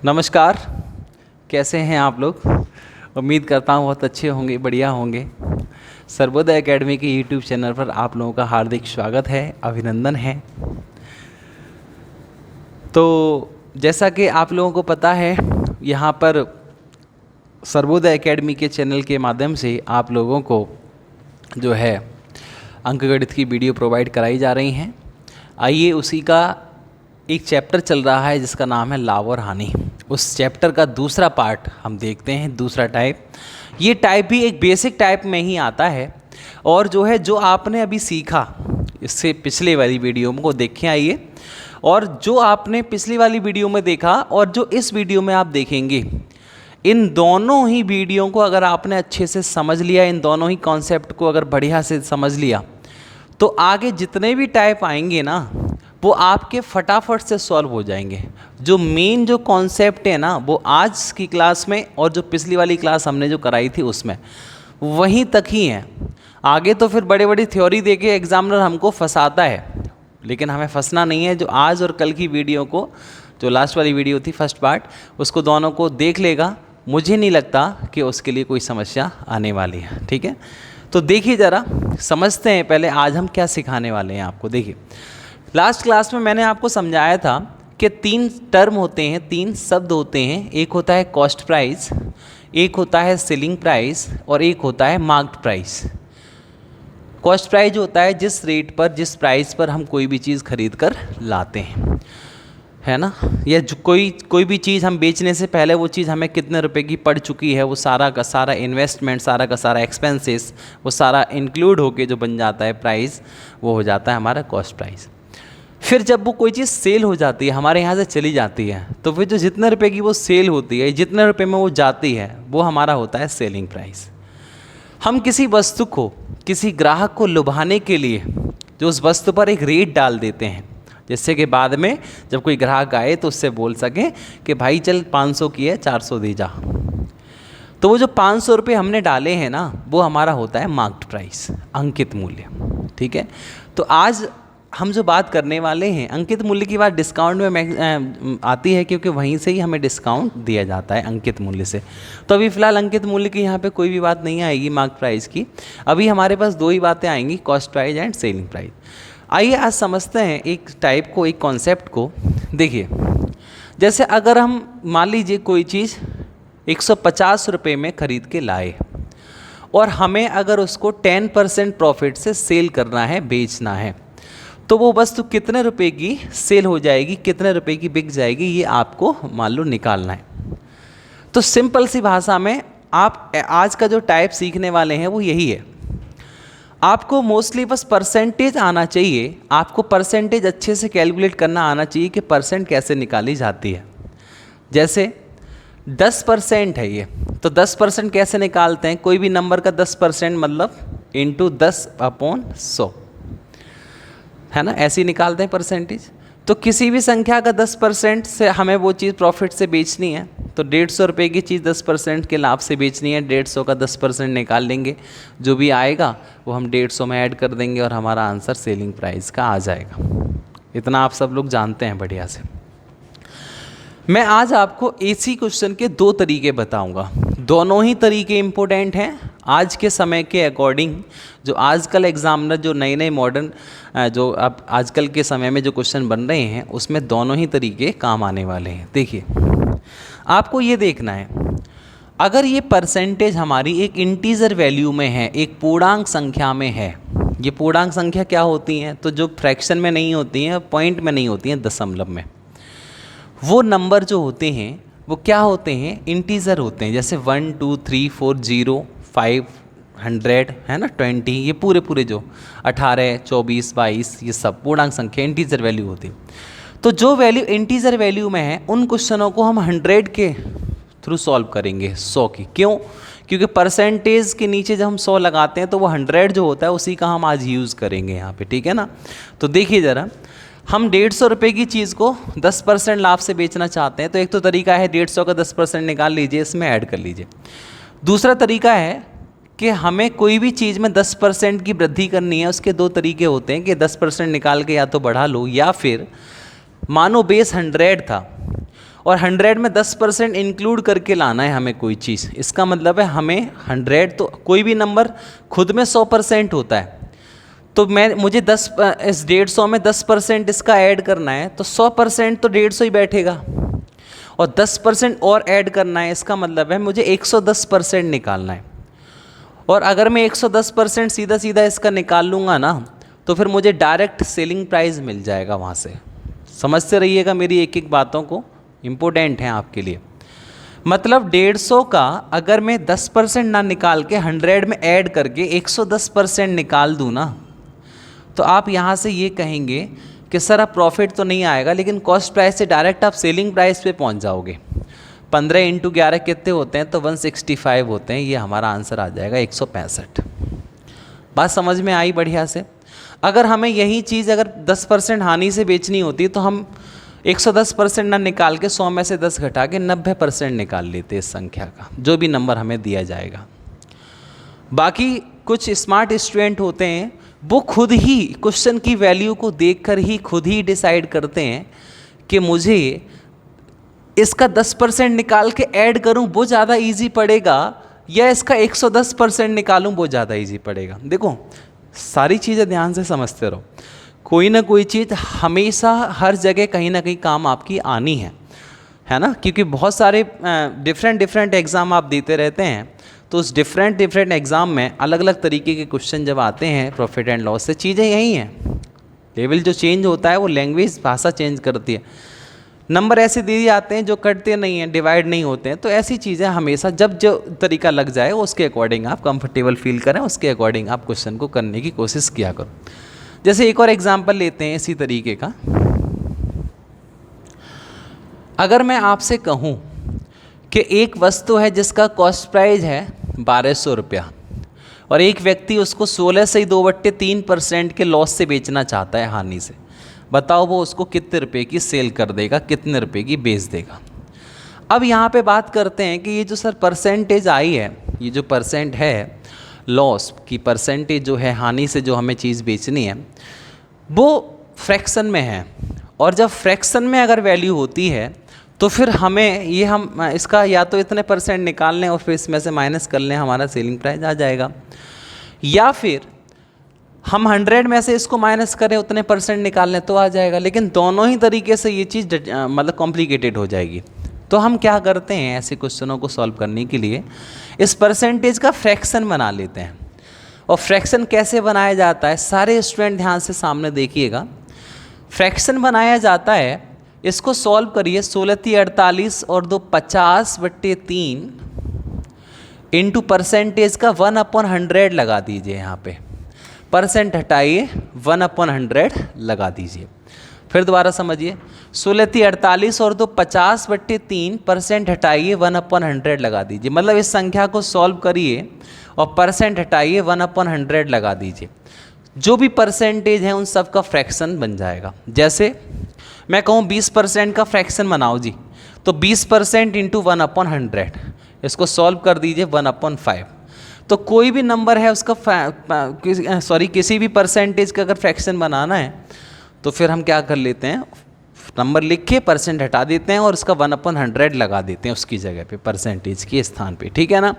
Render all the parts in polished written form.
नमस्कार। कैसे हैं आप लोग? उम्मीद करता हूँ बहुत अच्छे होंगे, बढ़िया होंगे। सर्वोदय एकेडमी के यूट्यूब चैनल पर आप लोगों का हार्दिक स्वागत है, अभिनंदन है। तो जैसा कि आप लोगों को पता है, यहाँ पर सर्वोदय एकेडमी के चैनल के माध्यम से आप लोगों को जो है अंकगणित की वीडियो प्रोवाइड कराई जा रही हैं। आइए, उसी का एक चैप्टर चल रहा है जिसका नाम है लाभ और हानि। उस चैप्टर का दूसरा पार्ट हम देखते हैं, दूसरा टाइप। ये टाइप भी एक बेसिक टाइप में ही आता है और जो आपने अभी सीखा इससे पिछले वाली वीडियो को देखें। आइए, और जो आपने पिछली वाली वीडियो में देखा और जो इस वीडियो में आप देखेंगे, इन दोनों ही वीडियो को अगर आपने अच्छे से समझ लिया, इन दोनों ही कॉन्सेप्ट को अगर बढ़िया से समझ लिया, तो आगे जितने भी टाइप आएंगे ना, वो आपके फटाफट से सॉल्व हो जाएंगे। जो मेन जो कॉन्सेप्ट है ना, वो आज की क्लास में और जो पिछली वाली क्लास हमने जो कराई थी उसमें वहीं तक ही है। आगे तो फिर बड़े बड़ी थ्योरी देके एग्जामिनर हमको फंसाता है, लेकिन हमें फंसना नहीं है। जो आज और कल की वीडियो को, जो लास्ट वाली वीडियो थी फर्स्ट पार्ट, उसको दोनों को देख लेगा, मुझे नहीं लगता कि उसके लिए कोई समस्या आने वाली है। ठीक है, तो देखिए ज़रा समझते हैं पहले आज हम क्या सिखाने वाले हैं आपको। देखिए, लास्ट क्लास में मैंने आपको समझाया था कि 3 टर्म होते हैं, 3 शब्द होते हैं। एक होता है कॉस्ट प्राइस, एक होता है सेलिंग प्राइस और एक होता है मार्क्ड प्राइस। कॉस्ट प्राइस होता है जिस रेट पर, जिस प्राइस पर हम कोई भी चीज़ खरीद कर लाते हैं, है ना। या जो कोई भी चीज़ हम बेचने से पहले वो चीज़ हमें कितने रुपए की पड़ चुकी है, वो सारा का सारा इन्वेस्टमेंट, सारा का सारा एक्सपेंसेस, वो सारा इंक्लूड होके जो बन जाता है प्राइस, वो हो जाता है हमारा कॉस्ट प्राइस। फिर जब वो कोई चीज़ सेल हो जाती है, हमारे यहाँ से चली जाती है, तो फिर जो जितने रुपए की वो सेल होती है, जितने रुपए में वो जाती है, वो हमारा होता है सेलिंग प्राइस। हम किसी वस्तु को, किसी ग्राहक को लुभाने के लिए जो उस वस्तु पर एक रेट डाल देते हैं, जिससे कि बाद में जब कोई ग्राहक आए तो उससे बोल सकें कि भाई चल 500 की है, 400 दे जा। तो वो जो 500 रुपये हमने डाले हैं ना, वो हमारा होता है मार्क्ड प्राइस, अंकित मूल्य। ठीक है, तो आज हम जो बात करने वाले हैं, अंकित मूल्य की बात डिस्काउंट में आती है, क्योंकि वहीं से ही हमें डिस्काउंट दिया जाता है अंकित मूल्य से। तो अभी फ़िलहाल अंकित मूल्य की यहाँ पे कोई भी बात नहीं आएगी मार्क प्राइस की। अभी हमारे पास 2 ही बातें आएंगी, cost price and selling price. आइए आज समझते हैं एक टाइप को, एक कॉन्सेप्ट को। देखिए, जैसे अगर हम मान लीजिए कोई चीज़ 150 रुपये में ख़रीद के लाए और हमें अगर उसको 10% प्रॉफिट से सेल करना है, बेचना है, तो वो वस्तु कितने रुपए की सेल हो जाएगी, कितने रुपए की बिक जाएगी, ये आपको मान लो निकालना है। तो सिंपल सी भाषा में आप आज का जो टाइप सीखने वाले हैं वो यही है। आपको मोस्टली बस परसेंटेज आना चाहिए, आपको परसेंटेज अच्छे से कैलकुलेट करना आना चाहिए कि परसेंट कैसे निकाली जाती है। जैसे 10% है ये, तो 10% कैसे निकालते हैं? कोई भी नंबर का 10% मतलब इंटू 10/100, है ना, ऐसे ही निकालते हैं परसेंटेज। तो किसी भी संख्या का 10% से हमें वो चीज़ प्रॉफिट से बेचनी है, तो 150 रुपये की चीज़ 10% के लाभ से बेचनी है, 150 का 10% निकाल लेंगे, जो भी आएगा वो हम 150 में ऐड कर देंगे और हमारा आंसर सेलिंग प्राइस का आ जाएगा। इतना आप सब लोग जानते हैं बढ़िया से। मैं आज आपको इसी क्वेश्चन के 2 तरीके बताऊंगा। दोनों ही तरीके इम्पोर्टेंट हैं आज के समय के अकॉर्डिंग। जो आजकल एग्जामिनर, जो नए नए मॉडर्न, जो अब आजकल के समय में जो क्वेश्चन बन रहे हैं, उसमें दोनों ही तरीके काम आने वाले हैं। देखिए, आपको ये देखना है, अगर ये परसेंटेज हमारी एक इंटीजर वैल्यू में है, एक पूर्णांक संख्या में है। ये पूर्णांक संख्या क्या होती हैं? तो जो फ्रैक्शन में नहीं होती हैं, पॉइंट में नहीं होती हैं, दशमलव में। वो नंबर जो होते हैं वो क्या होते हैं? इंटीजर होते हैं। जैसे 1 2 3 4 0 5 100, है ना, 20, ये पूरे जो 18 24 22, ये सब पूर्णांक संख्या इंटीजर वैल्यू होती है। तो जो वैल्यू इंटीजर वैल्यू में है, उन क्वेश्चनों को हम 100 के थ्रू सॉल्व करेंगे, 100 की। क्यों? क्योंकि परसेंटेज के नीचे जब हम 100 लगाते हैं तो वो 100 जो होता है उसी का हम आज यूज़ करेंगे यहाँ पे। ठीक है ना। तो देखिए ज़रा, हम 150 रुपये की चीज़ को 10% लाभ से बेचना चाहते हैं, तो एक तो तरीका है 150 का 10% निकाल लीजिए, इसमें ऐड कर लीजिए। दूसरा तरीका है कि हमें कोई भी चीज़ में 10% की वृद्धि करनी है। उसके 2 तरीके होते हैं कि 10% निकाल के या तो बढ़ा लो, या फिर मानो बेस 100 था और 100 में 10% इंक्लूड करके लाना है हमें कोई चीज़। इसका मतलब है हमें 100 तो कोई भी नंबर खुद में 100% होता है, तो मुझे 10 इस 150 में 10% इसका ऐड करना है, तो 100% तो 150 ही बैठेगा, और 10% और ऐड करना है, इसका मतलब है मुझे 110% निकालना है। और अगर मैं 110% सीधा सीधा इसका निकाल लूँगा ना, तो फिर मुझे डायरेक्ट सेलिंग प्राइस मिल जाएगा वहाँ से। समझते रहिएगा मेरी एक एक बातों को, इम्पोर्टेंट है आपके लिए। मतलब 150 का अगर मैं 10% ना निकाल के 100 में ऐड करके 110% निकाल दूँ ना, तो आप यहाँ से ये कहेंगे कि सर अब प्रॉफिट तो नहीं आएगा, लेकिन कॉस्ट प्राइस से डायरेक्ट आप सेलिंग प्राइस पे पहुँच जाओगे। 15 × 11 कितने होते हैं, तो 165 होते हैं। ये हमारा आंसर आ जाएगा 165। बात समझ में आई बढ़िया से। अगर हमें यही चीज़ अगर 10% हानि से बेचनी होती तो हम 110% ना निकाल के 100 में से 10 घटा के 90% निकाल लेते इस संख्या का, जो भी नंबर हमें दिया जाएगा। बाकी कुछ स्मार्ट स्टूडेंट होते हैं, वो खुद ही क्वेश्चन की वैल्यू को देखकर ही खुद ही डिसाइड करते हैं कि मुझे इसका 10% निकाल के ऐड करूं वो ज़्यादा इजी पड़ेगा, या इसका 110% निकालूं वो ज़्यादा इजी पड़ेगा। देखो सारी चीज़ें ध्यान से समझते रहो, कोई ना कोई चीज़ हमेशा हर जगह कहीं ना कहीं काम आपकी आनी है ना, क्योंकि बहुत सारे डिफरेंट एग्ज़ाम आप देते रहते हैं, तो उस डिफरेंट एग्ज़ाम में अलग अलग तरीके के क्वेश्चन जब आते हैं प्रॉफिट एंड लॉस से, चीज़ें यही हैं। लेवल जो चेंज होता है वो लैंग्वेज भाषा चेंज करती है। नंबर ऐसे दे जाते हैं जो कटते नहीं हैं, डिवाइड नहीं होते हैं, तो ऐसी चीज़ें हमेशा जब जो तरीका लग जाए उसके अकॉर्डिंग आप कंफर्टेबल फील करें, उसके अकॉर्डिंग आप क्वेश्चन को करने की कोशिश किया करो। जैसे एक और एग्जांपल लेते हैं इसी तरीके का। अगर मैं आपसे कहूँ कि एक वस्तु है जिसका कॉस्ट प्राइस है 1200 रुपया, और एक व्यक्ति उसको 16 से 2/3% के लॉस से बेचना चाहता है, हानि से, बताओ वो उसको कितने रुपए की सेल कर देगा, कितने रुपए की बेच देगा। अब यहाँ पे बात करते हैं कि ये जो सर परसेंटेज आई है, ये जो परसेंट है लॉस की परसेंटेज जो है हानि से जो हमें चीज़ बेचनी है, वो फ्रैक्शन में है। और जब फ्रैक्शन में अगर वैल्यू होती है तो फिर हमें ये हम इसका या तो इतने % निकाल लें और फिर इसमें से माइनस कर लें, हमारा सेलिंग प्राइस आ जाएगा, या फिर हम 100 में से इसको माइनस करें उतने % निकाल लें तो आ जाएगा। लेकिन दोनों ही तरीके से ये चीज़ मतलब कॉम्प्लिकेटेड हो जाएगी। तो हम क्या करते हैं, ऐसे क्वेश्चनों को सॉल्व करने के लिए इस परसेंटेज का फ्रैक्शन बना लेते हैं। और फ्रैक्शन कैसे बनाया जाता है, सारे स्टूडेंट ध्यान से सामने देखिएगा। फ्रैक्शन बनाया जाता है, इसको सॉल्व करिए, 16×48 और 2 50/3 इंटू परसेंटेज का 1/100 लगा दीजिए। यहाँ पे परसेंट हटाइए, 1/100 लगा दीजिए। फिर दोबारा समझिए, 16×48 और 2 50/3 परसेंट हटाइए, 1/100 लगा दीजिए। मतलब इस संख्या को सॉल्व करिए और परसेंट हटाइए, 1/100 लगा दीजिए। जो भी परसेंटेज है उन सब का फ्रैक्शन बन जाएगा। जैसे मैं कहूँ 20% का फ्रैक्शन बनाओ जी, तो 20% इंटू 1/100, इसको सॉल्व कर दीजिए 1/5। तो कोई भी नंबर है उसका किसी भी परसेंटेज का अगर फ्रैक्शन बनाना है तो फिर हम क्या कर लेते हैं, नंबर लिख के परसेंट हटा देते हैं और उसका 1/100 लगा देते हैं उसकी जगह पे, परसेंटेज के स्थान पे। ठीक है ना।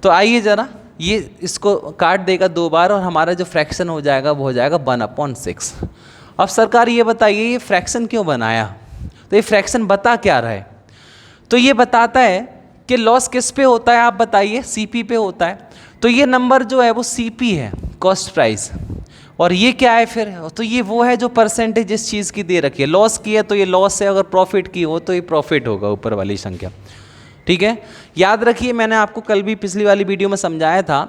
तो आइए ज़रा ये इसको काट देगा 2 बार और हमारा जो फ्रैक्शन हो जाएगा वो हो जाएगा 1/6। अब सरकार ये बताइए ये फ्रैक्शन क्यों बनाया, तो ये फ्रैक्शन बता क्या रहा है, तो ये बताता है कि लॉस किस पे होता है, आप बताइए, सीपी पे होता है। तो ये नंबर जो है वो सीपी है, कॉस्ट प्राइस, और ये क्या है फिर, तो ये वो है जो परसेंटेज इस चीज़ की दे रखी है। लॉस की है तो ये लॉस है, अगर प्रॉफिट की हो तो ये प्रॉफिट होगा, ऊपर वाली संख्या। ठीक है, याद रखिए मैंने आपको कल भी पिछली वाली वीडियो में समझाया था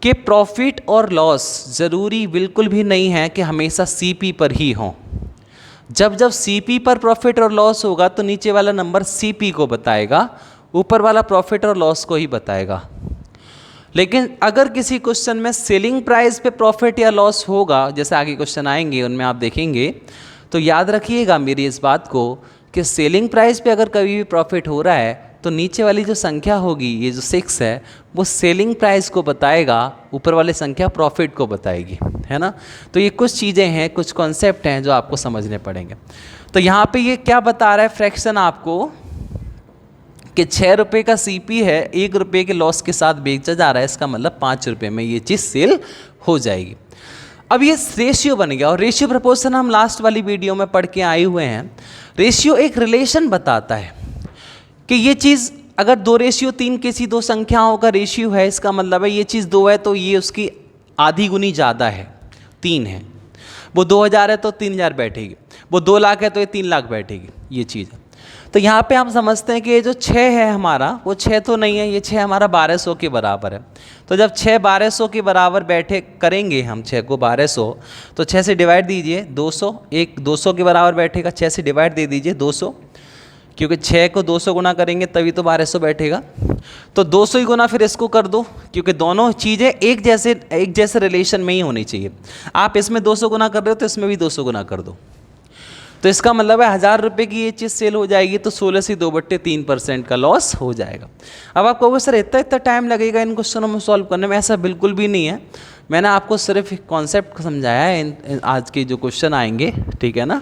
कि प्रॉफिट और लॉस ज़रूरी बिल्कुल भी नहीं है कि हमेशा सीपी पर ही हो। जब सीपी पर प्रॉफिट और लॉस होगा तो नीचे वाला नंबर सीपी को बताएगा, ऊपर वाला प्रॉफिट और लॉस को ही बताएगा। लेकिन अगर किसी क्वेश्चन में सेलिंग प्राइस पे प्रॉफिट या लॉस होगा, जैसे आगे क्वेश्चन आएंगे उनमें आप देखेंगे, तो याद रखिएगा मेरी इस बात को कि सेलिंग प्राइस पे अगर कभी भी प्रॉफिट हो रहा है तो नीचे वाली जो संख्या होगी, ये जो 6 है, वो सेलिंग प्राइस को बताएगा, ऊपर वाली संख्या प्रॉफिट को बताएगी। है ना। तो ये कुछ चीज़ें हैं, कुछ कॉन्सेप्ट हैं जो आपको समझने पड़ेंगे। तो यहाँ पे ये क्या बता रहा है फ्रैक्शन आपको कि 6 रुपये का सीपी है, 1 रुपये के लॉस के साथ बेचा जा रहा है, इसका मतलब 5 रुपये में ये चीज़ सेल हो जाएगी। अब ये रेशियो बन गया, और रेशियो प्रपोर्शन हम लास्ट वाली वीडियो में पढ़ के आए हुए हैं। रेशियो एक रिलेशन बताता है कि ये चीज़ अगर 2:3 किसी दो संख्याओं का रेशियो है, इसका मतलब है ये चीज़ 2 है तो ये उसकी आधी गुनी ज़्यादा है, 3 है। वो 2000 है तो 3000 बैठेगी, वो 2 लाख है तो ये 3 लाख बैठेगी, ये चीज़ है। तो यहाँ पे हम समझते हैं कि ये जो 6 है हमारा, वो 6 तो नहीं है, ये 6 हमारा 1200 के बराबर है। तो जब 6 1200 के बराबर बैठे करेंगे हम 6 को 1200, तो 6 से डिवाइड दीजिए 200, एक 200 के बराबर बैठेगा, 6 से डिवाइड दे दीजिए 200, क्योंकि 6 को 200 गुना करेंगे तभी तो 1200 बैठेगा। तो 200 ही गुना फिर इसको कर दो, क्योंकि दोनों चीज़ें एक जैसे रिलेशन में ही होनी चाहिए। आप इसमें 200 गुना कर रहे हो तो इसमें भी 200 गुना कर दो, तो इसका मतलब है 1000 रुपये की ये चीज़ सेल हो जाएगी, तो 16 से 2/3% का लॉस हो जाएगा। अब आप कहोगे सर इतना टाइम लगेगा इन क्वेश्चनों में सॉल्व करने में? ऐसा बिल्कुल भी नहीं है। मैंने आपको सिर्फ एक कॉन्सेप्ट समझाया है आज के जो क्वेश्चन आएंगे, ठीक है ना।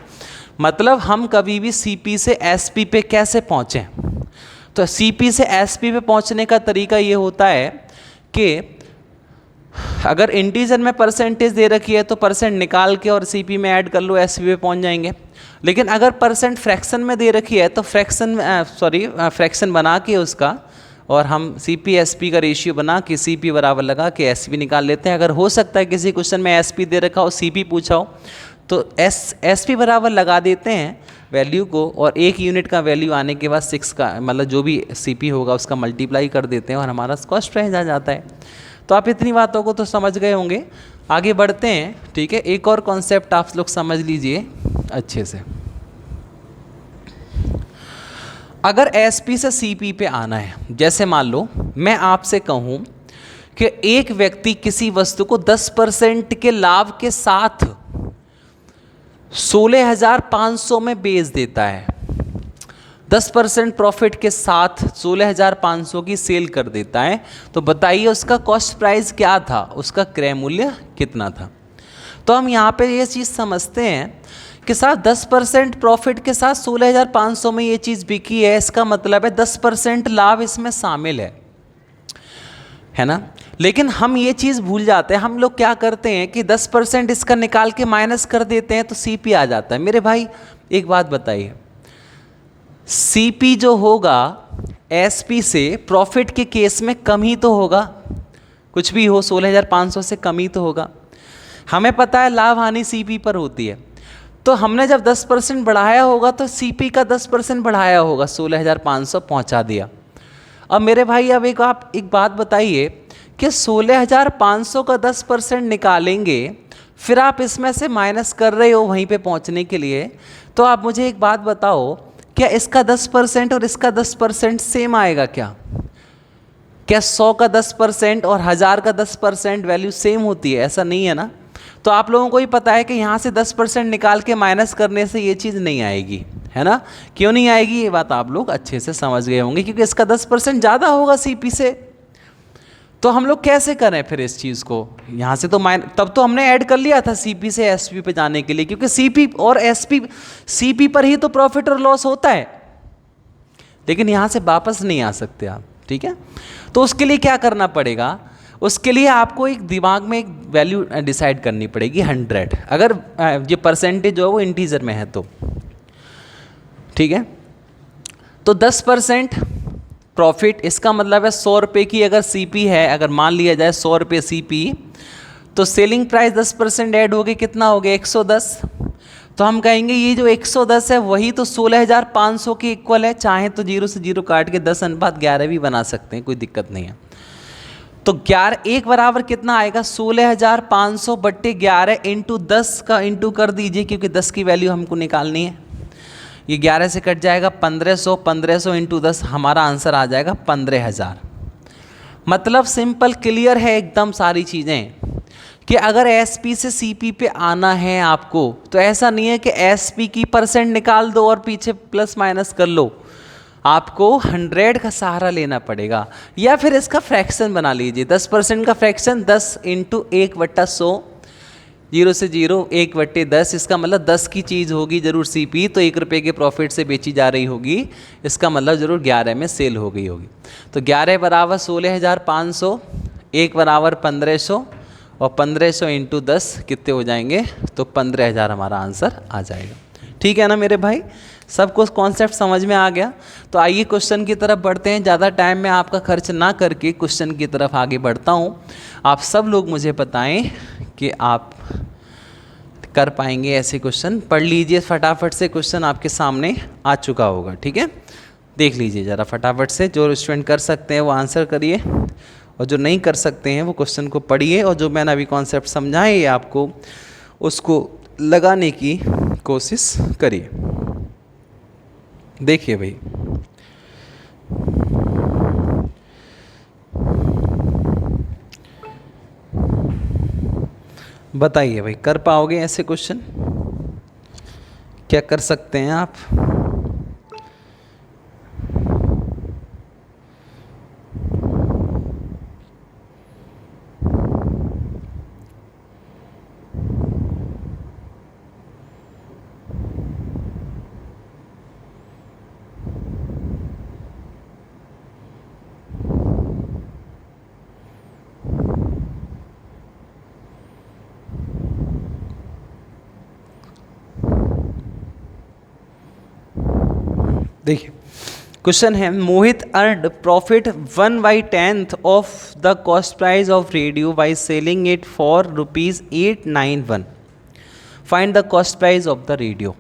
मतलब हम कभी भी सीपी से एसपी पे कैसे पहुँचें, तो सीपी से एसपी पे पहुँचने का तरीका ये होता है कि अगर इंटीजर में परसेंटेज दे रखी है तो परसेंट निकाल के और सीपी में ऐड कर लो, एसपी पे पहुंच जाएंगे। लेकिन अगर परसेंट फ्रैक्शन में दे रखी है तो फ्रैक्शन बना के उसका, और हम सीपी एसपी का रेशियो बना के सीपी बराबर लगा के एसपी निकाल लेते हैं। अगर हो सकता है किसी क्वेश्चन में एसपी दे रखा हो, सीपी पूछा हो, तो एसपी बराबर लगा देते हैं वैल्यू को, और 1 यूनिट का वैल्यू आने के बाद 6 का मतलब जो भी सीपी होगा उसका मल्टीप्लाई कर देते हैं और हमारा कॉस्ट प्राइस आ जाता है। तो आप इतनी बातों को तो समझ गए होंगे। आगे बढ़ते हैं, ठीक है। एक और कॉन्सेप्ट आप लोग समझ लीजिए अच्छे से। अगर एसपी से सीपी पे आना है, जैसे मान लो मैं आपसे कहूँ कि एक व्यक्ति किसी वस्तु को 10% के लाभ के साथ 16,500 में बेच देता है, 10% प्रॉफिट के साथ 16,500 की सेल कर देता है, तो बताइए उसका कॉस्ट प्राइस क्या था, उसका क्रय मूल्य कितना था। तो हम यहाँ पे ये चीज़ समझते हैं कि साथ 10% प्रॉफिट के साथ 16,500 में ये चीज़ बिकी है, इसका मतलब है 10% लाभ इसमें शामिल है ना। लेकिन हम ये चीज़ भूल जाते हैं, हम लोग क्या करते हैं कि 10% इसका निकाल के माइनस कर देते हैं तो सीपी आ जाता है। मेरे भाई एक बात बताइए, सीपी जो होगा एसपी से प्रॉफिट के केस में कम ही तो होगा, कुछ भी हो 16,500 से कम ही तो होगा। हमें पता है लाभ हानि सीपी पर होती है, तो हमने जब 10% बढ़ाया होगा तो सीपी का 10% बढ़ाया होगा, 16,500 पहुंचा दिया। अब मेरे भाई अब आप एक बात बताइए कि 16,500 का 10% निकालेंगे, फिर आप इसमें से माइनस कर रहे हो वहीं पे पहुंचने के लिए, तो आप मुझे एक बात बताओ, क्या इसका 10% और इसका 10% सेम आएगा क्या? क्या 100 का 10% और 1000 का 10% वैल्यू सेम होती है? ऐसा नहीं है ना। तो आप लोगों को ही पता है कि यहाँ से 10% निकाल के माइनस करने से ये चीज़ नहीं आएगी, है ना। क्यों नहीं आएगी ये बात आप लोग अच्छे से समझ गए होंगे, क्योंकि इसका 10% ज़्यादा होगा सीपी से। तो हम लोग कैसे करें फिर इस चीज़ को, यहाँ से तो तब तो हमने ऐड कर लिया था सीपी से एसपी पे जाने के लिए, क्योंकि सीपी और एसपी सीपी पर ही तो प्रॉफिट और लॉस होता है, लेकिन यहाँ से वापस नहीं आ सकते आप, ठीक है। तो उसके लिए क्या करना पड़ेगा, उसके लिए आपको एक दिमाग में एक वैल्यू डिसाइड करनी पड़ेगी 100, अगर ये परसेंटेज जो है वो इंटीजर में है तो, ठीक है। तो 10% प्रॉफिट, इसका मतलब है 100 रुपये की अगर सीपी है, अगर मान लिया जाए 100 रुपये सीपी, तो सेलिंग प्राइस 10% ऐड हो गए, कितना हो गया 110। तो हम कहेंगे ये जो 110 है वही तो 16,500 के इक्वल है। चाहे तो 0 से 0 काट के 10:11 भी बना सकते हैं, कोई दिक्कत नहीं है। तो 11 1 बराबर कितना आएगा, 16,500 बट्टे 11 इंटू 10 का इंटू कर दीजिए, क्योंकि 10 की वैल्यू हमको निकालनी है। ये 11 से कट जाएगा 1500, 1500 इंटू 10, हमारा आंसर आ जाएगा 15,000। मतलब सिंपल क्लियर है एकदम सारी चीज़ें, कि अगर एसपी से सीपी पे आना है आपको, तो ऐसा नहीं है कि एसपी की परसेंट निकाल दो और पीछे प्लस माइनस कर लो, आपको 100 का सहारा लेना पड़ेगा, या फिर इसका फ्रैक्शन बना लीजिए। 10% का फ्रैक्शन 10 इंटू 1/100 जीरो से जीरो 1/10, इसका मतलब 10 की चीज़ होगी जरूर सीपी, तो 1 रुपये के प्रॉफिट से बेची जा रही होगी, इसका मतलब जरूर 11 में सेल हो गई होगी। तो 11 बराबर 16,500, 1 बराबर 1500, और 1500 इंटू 10 कितने हो जाएंगे, तो 15,000 हमारा आंसर आ जाएगा। ठीक है ना मेरे भाई, सबको कॉन्सेप्ट समझ में आ गया। तो आइए क्वेश्चन की तरफ बढ़ते हैं। ज़्यादा टाइम मैं आपका खर्च ना करके क्वेश्चन की तरफ आगे बढ़ता हूँ। आप सब लोग मुझे बताएं कि आप कर पाएंगे ऐसे क्वेश्चन। पढ़ लीजिए फटाफट से, क्वेश्चन आपके सामने आ चुका होगा। ठीक है, देख लीजिए ज़रा फटाफट से। जो स्टूडेंट कर सकते हैं वो आंसर करिए, और जो नहीं कर सकते हैं वो क्वेश्चन को पढ़िए, और जो मैंने अभी कॉन्सेप्ट समझाए आपको उसको लगाने की कोशिश करिए। देखिए भाई, बताइए भाई, कर पाओगे ऐसे क्वेश्चन? क्या कर सकते हैं आप? देखिए क्वेश्चन है, Mohit earned profit 1/10 of the cost price of radio by selling it for ₹891। Find the cost price of the radio.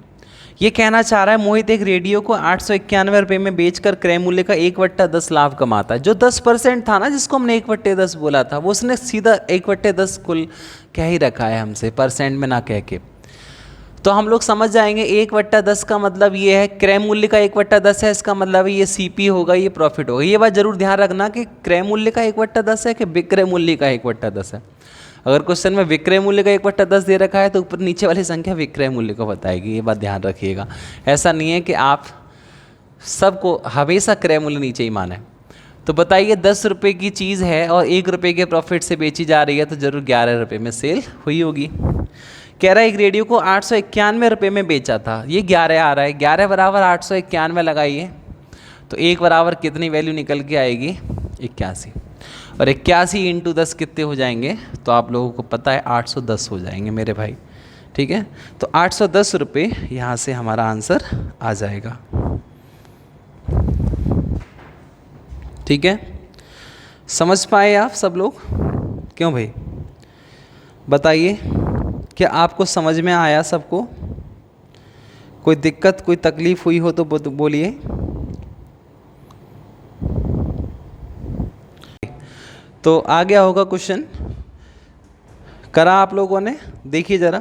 ये कहना चाह रहा है मोहित एक रेडियो को 891 रुपये में बेचकर क्रय मूल्य का 1/10 लाभ कमाता है। जो 10% था ना, जिसको हमने 1/10 बोला था, वो उसने सीधा 1/10 कुल कह ही रखा है हमसे, परसेंट में ना कह के। तो हम लोग समझ जाएंगे 1/10 का मतलब ये है, क्रय मूल्य का 1/10 है, इसका मतलब ये सीपी होगा, ये प्रॉफिट होगा। ये बात जरूर ध्यान रखना कि क्रय मूल्य का 1/10 है कि विक्रय मूल्य का 1/10 है। अगर क्वेश्चन में विक्रय मूल्य का 1/10 दे रखा है तो ऊपर नीचे वाली संख्या विक्रय मूल्य को बताएगी, ये बात ध्यान रखिएगा। ऐसा नहीं है कि आप सबको हमेशा क्रय मूल्य नीचे ही माने। तो बताइए 10 रुपये की चीज़ है और 1 रुपये के प्रॉफिट से बेची जा रही है, तो जरूर 11 रुपये में सेल हुई होगी। कह रहा है एक रेडियो को 891 रुपये में बेचा था, ये 11 आ रहा है, 11 बराबर 891 लगाइए, तो 1 बराबर कितनी वैल्यू निकल के आएगी, 81, और 81 इंटू 10 कितने हो जाएंगे, तो आप लोगों को पता है 810 हो जाएंगे मेरे भाई। ठीक है, तो 810 रुपये यहाँ से हमारा आंसर आ जाएगा। ठीक है, समझ पाए आप सब लोग? क्यों भाई, बताइए, क्या आपको समझ में आया सबको? कोई दिक्कत, कोई तकलीफ हुई हो तो बोलिए। तो आ गया होगा क्वेश्चन, करा आप लोगों ने? देखिए जरा,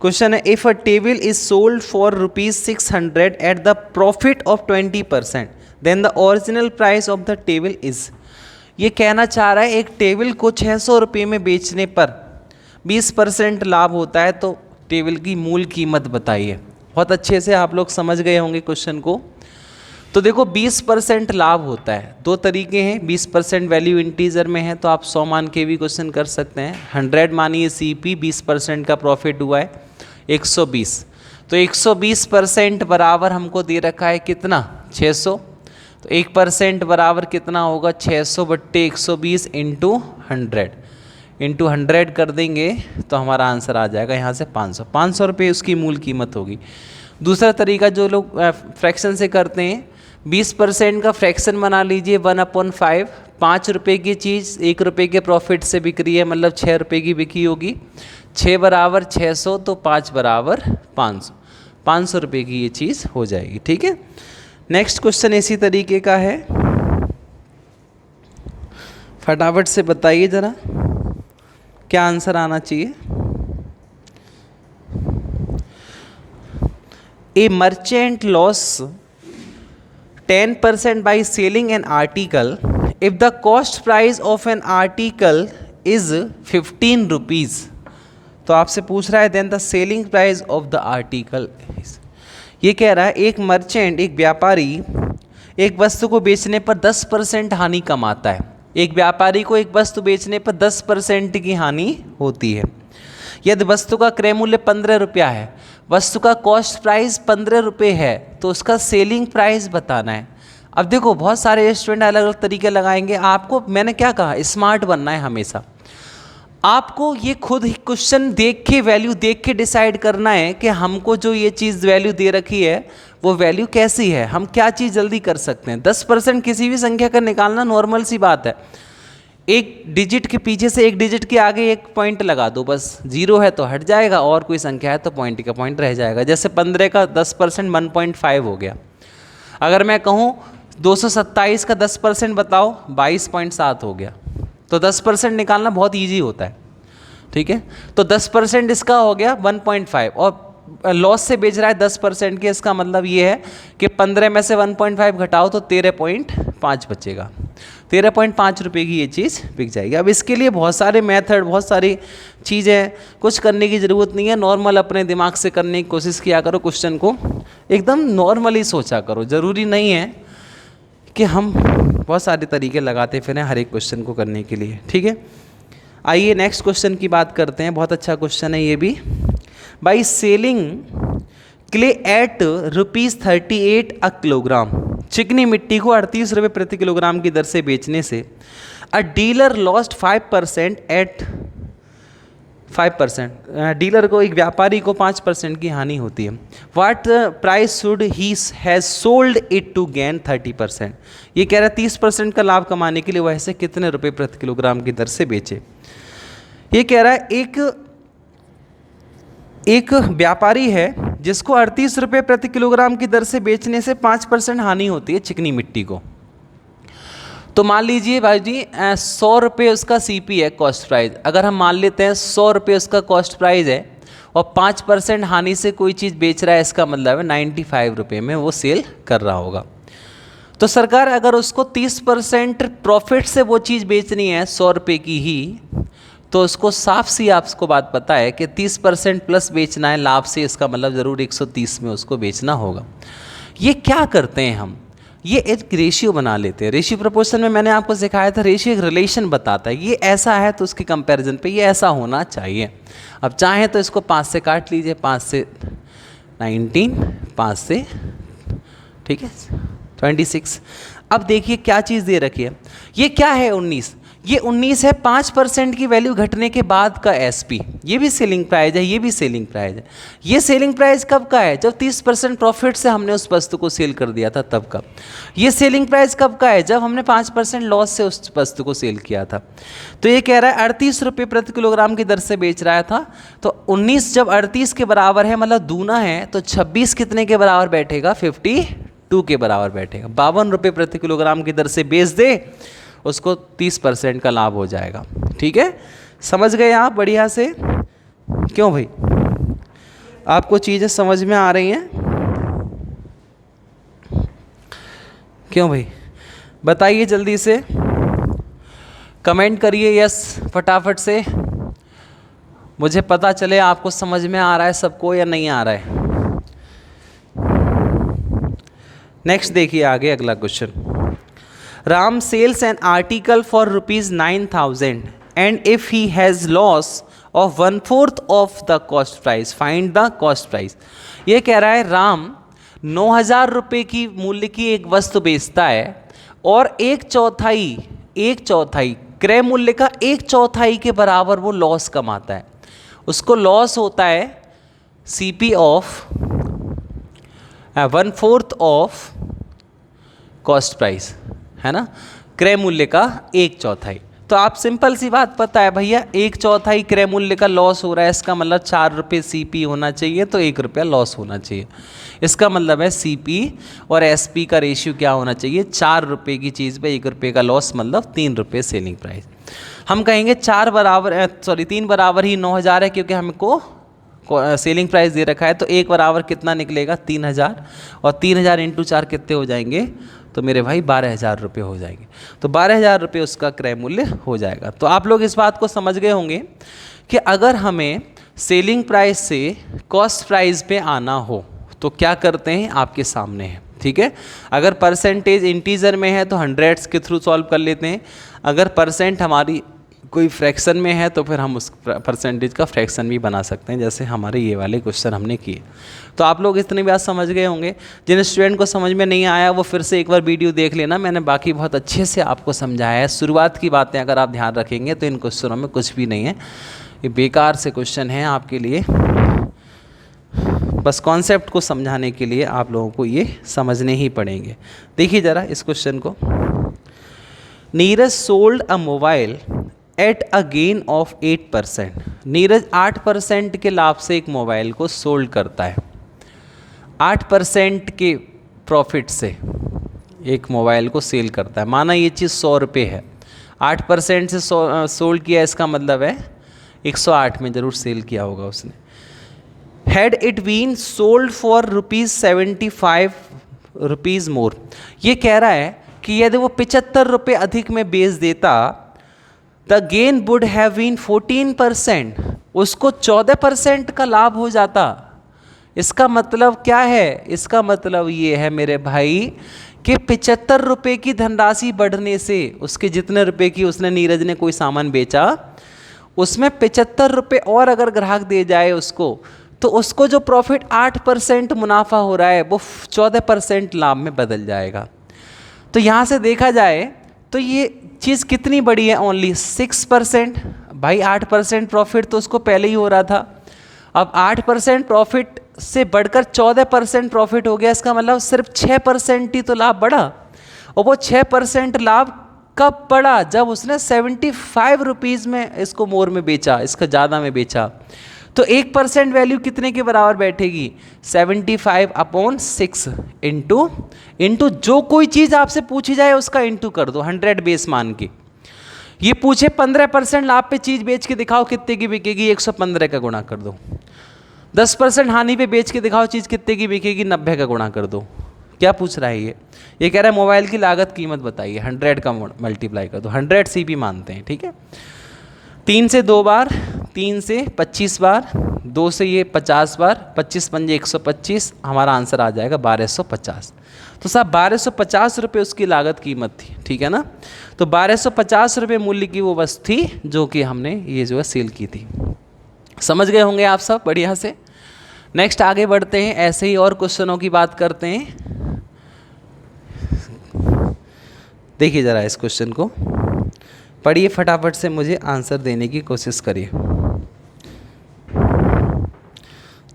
क्वेश्चन है, if a table is sold for ₹600 at the profit of 20%, then the original price of the table is. ये कहना चाह रहा है एक टेबल को 600 रुपये में बेचने पर 20% लाभ होता है, तो टेबल की मूल कीमत बताइए। बहुत अच्छे से आप लोग समझ गए होंगे क्वेश्चन को। तो देखो 20% लाभ होता है, दो तरीके हैं। 20% वैल्यू इंटीजर में है तो आप 100 मान के भी क्वेश्चन कर सकते हैं। 100 मानिए सीपी, 20% का प्रॉफिट हुआ है 120, तो 120% बराबर हमको दे रखा है कितना, 600। तो 1% बराबर कितना होगा, 600/120 इंटू 100 कर देंगे तो हमारा आंसर आ जाएगा यहाँ से 500 रुपये उसकी मूल कीमत होगी। दूसरा तरीका जो लोग फ्रैक्शन से करते हैं, 20% का फ्रैक्शन बना लीजिए 1/5। 5 रुपये की चीज़ 1 रुपये के प्रॉफिट से बिक रही है, मतलब 6 रुपये की बिकी होगी। 6 बराबर 600, तो 5 बराबर 500, 500 रुपये की ये चीज़ हो जाएगी। ठीक है, नेक्स्ट क्वेश्चन इसी तरीके का है, फटाफट से बताइए ज़रा क्या आंसर आना चाहिए। ए merchant loss 10% by selling an article if the cost price of an article is 15 rupees। तो आपसे पूछ रहा है then the selling price of the article is। ये कह रहा है एक मर्चेंट, एक व्यापारी एक वस्तु को बेचने पर 10% हानि कमाता है। एक व्यापारी को एक वस्तु बेचने पर 10% की हानि होती है। यदि वस्तु का क्रय मूल्य 15 रुपया है, वस्तु का कॉस्ट प्राइस 15 रुपये है, तो उसका सेलिंग प्राइस बताना है। अब देखो बहुत सारे स्टूडेंट अलग अलग तरीके लगाएंगे। आपको मैंने क्या कहा, स्मार्ट बनना है हमेशा। आपको ये खुद ही क्वेश्चन देख के, वैल्यू देख के डिसाइड करना है कि हमको जो ये चीज़ वैल्यू दे रखी है वो वैल्यू कैसी है, हम क्या चीज़ जल्दी कर सकते हैं। 10% किसी भी संख्या का निकालना नॉर्मल सी बात है। एक डिजिट के पीछे से एक डिजिट के आगे एक पॉइंट लगा दो, बस 0 है तो हट जाएगा, और कोई संख्या है तो पॉइंट का पॉइंट रह जाएगा। जैसे 15 का 10% 1.5 हो गया। अगर मैं कहूँ 227 का 10% बताओ, 22.7 हो गया। तो 10% निकालना बहुत ईजी होता है, ठीक है। तो 10% इसका हो गया 1.5, और लॉस से बेच रहा है 10% के, इसका मतलब ये है कि 15 में से 1.5 घटाओ तो 13.5 बचेगा। 13.5 रुपये की ये चीज़ बिक जाएगी। अब इसके लिए बहुत सारे मेथड, बहुत सारी चीज़ें, कुछ करने की ज़रूरत नहीं है। नॉर्मल अपने दिमाग से करने की कोशिश किया करो, क्वेश्चन को एकदम नॉर्मली सोचा करो। ज़रूरी नहीं है कि हम बहुत सारे तरीके लगाते फिरें हर एक क्वेश्चन को करने के लिए, ठीक है। आइए नेक्स्ट क्वेश्चन की बात करते हैं। बहुत अच्छा क्वेश्चन है ये भी। By selling clay at ₹38 a kilogram, चिकनी मिट्टी को 38 रुपये प्रति किलोग्राम की दर से बेचने से a dealer lost 5% at 5%, dealer को, एक व्यापारी को 5% की हानि होती है। What price should he has sold it to gain 30%। ये कह रहा है 30% का लाभ कमाने के लिए वह इसे कितने रुपए प्रति किलोग्राम की दर से बेचे। ये कह रहा है एक व्यापारी है जिसको 38 रुपये प्रति किलोग्राम की दर से बेचने से 5% हानि होती है चिकनी मिट्टी को। तो मान लीजिए भाई जी 100 रुपये उसका सीपी है, कॉस्ट प्राइस। अगर हम मान लेते हैं 100 रुपये उसका कॉस्ट प्राइस है और 5% हानि से कोई चीज़ बेच रहा है, इसका मतलब है 95 रुपये में वो सेल कर रहा होगा। तो सरकार अगर उसको 30% प्रॉफिट से वो चीज़ बेचनी है 100 रुपये की ही, तो उसको साफ सी आपको बात पता है कि 30% प्लस बेचना है लाभ से, इसका मतलब ज़रूर 130 में उसको बेचना होगा। ये क्या करते हैं हम, ये एक रेशियो बना लेते हैं। रेशियो प्रोपोर्शन में मैंने आपको सिखाया था, रेशियो एक रिलेशन बताता है। ये ऐसा है तो उसके कंपैरिजन पे ये ऐसा होना चाहिए। अब चाहे तो इसको 5 से काट लीजिए, 5 से 19, 5 से, ठीक है, 26। अब देखिए क्या चीज़ दे रखी है, ये क्या है 19, ये 19 है 5% की वैल्यू घटने के बाद का एसपी। ये भी सेलिंग प्राइस है, ये भी सेलिंग प्राइस है। ये सेलिंग प्राइस कब का है, जब 30% प्रॉफिट से हमने उस वस्तु को सेल कर दिया था तब का। ये सेलिंग प्राइस कब का है, जब हमने 5% लॉस से उस वस्तु को सेल किया था। तो ये कह रहा है 38 रुपये प्रति किलोग्राम की दर से बेच रहा था। तो 19 जब 38 के बराबर है, मतलब दूना है, तो 26 कितने के बराबर बैठेगा, 52 के बराबर बैठेगा। 52 रुपये प्रति किलोग्राम की दर से बेच दे, उसको 30% का लाभ हो जाएगा। ठीक है, समझ गए आप बढ़िया से? क्यों भाई, आपको चीज़ें समझ में आ रही हैं? क्यों भाई, बताइए जल्दी से, कमेंट करिए यस फटाफट से, मुझे पता चले आपको समझ में आ रहा है सबको या नहीं आ रहा है। नेक्स्ट देखिए आगे अगला question. Ram sells an article for ₹9,000 and if he has loss of 1/4 of the cost price, find the cost price। ये कह रहा है राम 9,000 रुपये की मूल्य की एक वस्तु बेचता है और एक चौथाई क्रय मूल्य का 1/4 के बराबर वो लॉस कमाता है। उसको लॉस होता है CP of 1/4 of cost price, है ना, क्रय मूल्य का 1/4। तो आप सिंपल सी बात पता है भैया, 1/4 क्रय मूल्य का लॉस हो रहा है, इसका मतलब 4 रुपये CP होना चाहिए, तो 1 रुपया लॉस होना चाहिए। इसका मतलब है CP और SP का रेशियो क्या होना चाहिए, 4 रुपये की चीज़ पे 1 रुपये का लॉस, मतलब 3 रुपये सेलिंग प्राइस। हम कहेंगे 3 बराबर ही 9,000 है, क्योंकि हमको सेलिंग प्राइस दे रखा है। तो 1 बराबर कितना निकलेगा, 3,000, और 3,000 इंटू 4 कितने हो जाएंगे, तो मेरे भाई 12,000 रुपये हो जाएंगे। तो 12,000 रुपये उसका क्रय मूल्य हो जाएगा। तो आप लोग इस बात को समझ गए होंगे कि अगर हमें सेलिंग प्राइस से कॉस्ट प्राइस पे आना हो तो क्या करते हैं, आपके सामने है। ठीक है, अगर परसेंटेज इंटीजर में है तो हंड्रेड्स के थ्रू सॉल्व कर लेते हैं। अगर परसेंट हमारी कोई फ्रैक्शन में है तो फिर हम उस परसेंटेज का फ्रैक्शन भी बना सकते हैं, जैसे हमारे ये वाले क्वेश्चन हमने किए। तो आप लोग इतनी बात समझ गए होंगे। जिन स्टूडेंट को समझ में नहीं आया वो फिर से एक बार वीडियो देख लेना, मैंने बाकी बहुत अच्छे से आपको समझाया है। शुरुआत की बातें अगर आप ध्यान रखेंगे तो इन क्वेश्चनों में कुछ भी नहीं है, ये बेकार से क्वेश्चन हैं आपके लिए। बस कॉन्सेप्ट को समझाने के लिए आप लोगों को ये समझने ही पड़ेंगे। देखिए ज़रा इस क्वेश्चन को। Neeraj sold a mobile at a gain of 8%। Neeraj 8% के लाभ से एक मोबाइल को सोल्ड करता है। 8% के प्रॉफिट से एक मोबाइल को सेल करता है। माना ये चीज़ 100 रुपये है, 8% से सोल्ड किया, इसका मतलब है 108 में ज़रूर सेल किया होगा उसने। Had it been sold for ₹75 more. ये कह रहा है कि यदि वो 75 रुपये अधिक में बेच देता, the gain would have been 14%, उसको 14% का लाभ हो जाता। इसका मतलब क्या है? इसका मतलब ये है मेरे भाई कि 75 रुपये की धनराशि बढ़ने से, उसके जितने रुपए की उसने नीरज ने कोई सामान बेचा, उसमें 75 रुपये और अगर ग्राहक दे जाए उसको, तो उसको जो प्रॉफिट 8% मुनाफा हो रहा है वो 14% लाभ में बदल जाएगा। तो यहाँ से देखा जाए तो ये चीज़ कितनी बड़ी है? ओनली 6%। भाई 8% प्रॉफिट तो उसको पहले ही हो रहा था, अब 8% प्रॉफिट से बढ़कर 14% प्रॉफिट हो गया। इसका मतलब सिर्फ 6% ही तो लाभ बढ़ा। और वो 6% लाभ कब बढ़ा? जब उसने 75 रुपीज़ में इसको मोर में बेचा, इसका ज़्यादा में बेचा। तो 1% वैल्यू कितने के बराबर बैठेगी? 75/6 इंटू जो कोई चीज़ आपसे पूछी जाए उसका इंटू कर दो 100 बेस मान के। ये पूछे 15% लाभ पे चीज़ बेच के दिखाओ कितने की बिकेगी, 115 का गुणा कर दो। 10% हानि पे बेच के दिखाओ चीज़ कितने की बिकेगी, 90 का गुणा कर दो। क्या पूछ रहा है ये कह रहा है मोबाइल की लागत कीमत बताइए, 100 का मल्टीप्लाई कर दो। 100 CP मानते हैं, ठीक है। 3 से 2 बार, 3 से 25 बार, 2 से ये 50 बार, 25 पंजे 125, हमारा आंसर आ जाएगा 1250। तो साहब 1250 रुपये उसकी लागत कीमत थी, ठीक है ना। तो 1250 रुपये मूल्य की वो वस्तु थी जो कि हमने ये जो है सेल की थी। समझ गए होंगे आप सब बढ़िया से। नेक्स्ट आगे बढ़ते हैं, ऐसे ही और क्वेश्चनों की बात करते हैं। देखिए ज़रा इस क्वेश्चन को पढ़िए, फटाफट से मुझे आंसर देने की कोशिश करिए।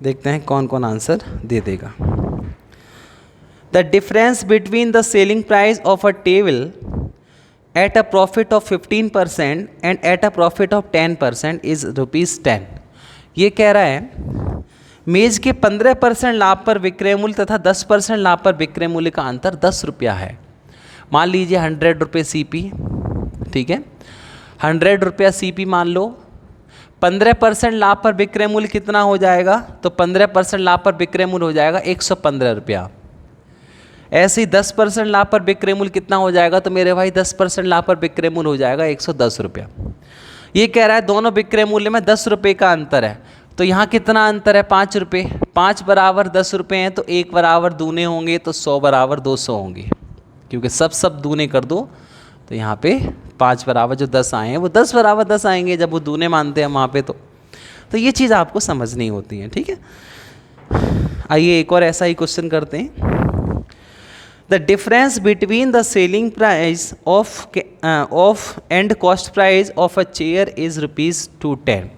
देखते हैं कौन कौन आंसर दे देगा। The difference between the selling price of a table at a profit of 15% and at a profit of 10% is ₹10। ये कह रहा है मेज के 15% लाभ पर विक्रय मूल्य तथा 10% लाभ पर विक्रय मूल्य का अंतर 10 रुपया है। मान लीजिए 100 रुपये CP, ठीक है, 100 रुपया CP मान लो। 15% लाभ पर विक्रय मूल्य कितना हो जाएगा? तो 15% लाभ पर विक्रय मूल्य हो जाएगा 115 रुपया। ऐसे ही 10% लाभ पर विक्रय मूल्य कितना हो जाएगा? तो मेरे भाई 10% लाभ पर विक्रय मूल्य हो जाएगा 110 रुपया। ये कह रहा है दोनों विक्रय मूल्य में 10 रुपये का अंतर है। तो यहाँ कितना अंतर है? 5 रुपये। 5 बराबर 10 रुपये हैं तो 1 बराबर दूने होंगे, तो 100 बराबर 200 होंगे, क्योंकि सब दूने कर दो। तो यहाँ पे 5 बराबर जो 10 आए हैं वो 10 बराबर 10 आएंगे जब वो दूने मानते हैं वहाँ पे। तो ये चीज़ आपको समझनी होती है, ठीक है। आइए एक और ऐसा ही क्वेश्चन करते हैं। The difference between the selling price of and cost price of a chair is ₹210,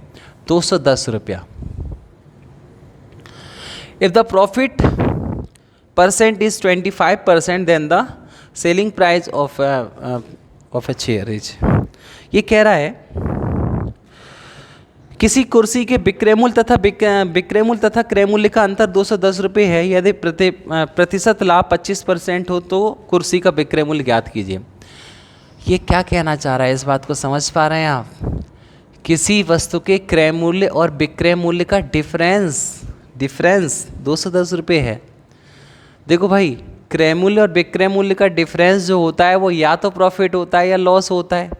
210 रुपया। If the profit percent is 25%, then the selling price of a chair is. ये कह रहा है किसी कुर्सी के विक्रय मूल्य तथा क्रय मूल्य का अंतर 210 रुपये है। यदि प्रतिशत लाभ 25% हो तो कुर्सी का विक्रय मूल्य ज्ञात कीजिए। ये क्या कहना चाह रहा है? इस बात को समझ पा रहे हैं आप? किसी वस्तु के क्रय मूल्य और विक्रय मूल्य का डिफरेंस 210 रुपये है। देखो भाई, क्रय मूल्य और विक्रय मूल्य का डिफरेंस जो होता है वो या तो प्रॉफिट होता है या लॉस होता है।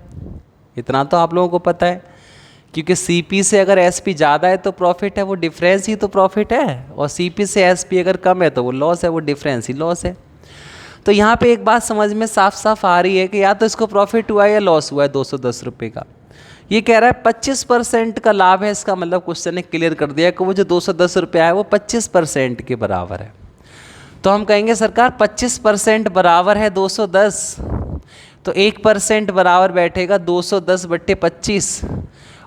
इतना तो आप लोगों को पता है, क्योंकि CP से अगर SP ज़्यादा है तो प्रॉफिट है, वो डिफरेंस ही तो प्रॉफिट है। और CP से SP अगर कम है तो वो लॉस है, वो डिफरेंस ही लॉस है। तो यहाँ पे एक बात समझ में साफ साफ आ रही है कि या तो इसको प्रॉफिट हुआ है या लॉस हुआ है 210 रुपये का। ये कह रहा है 25% का लाभ है, इसका मतलब क्वेश्चन ने क्लियर कर दिया कि वो जो 210 रुपया है वो 25% के बराबर है। तो हम कहेंगे सरकार 25% बराबर है 210, तो 1% बराबर बैठेगा 210/25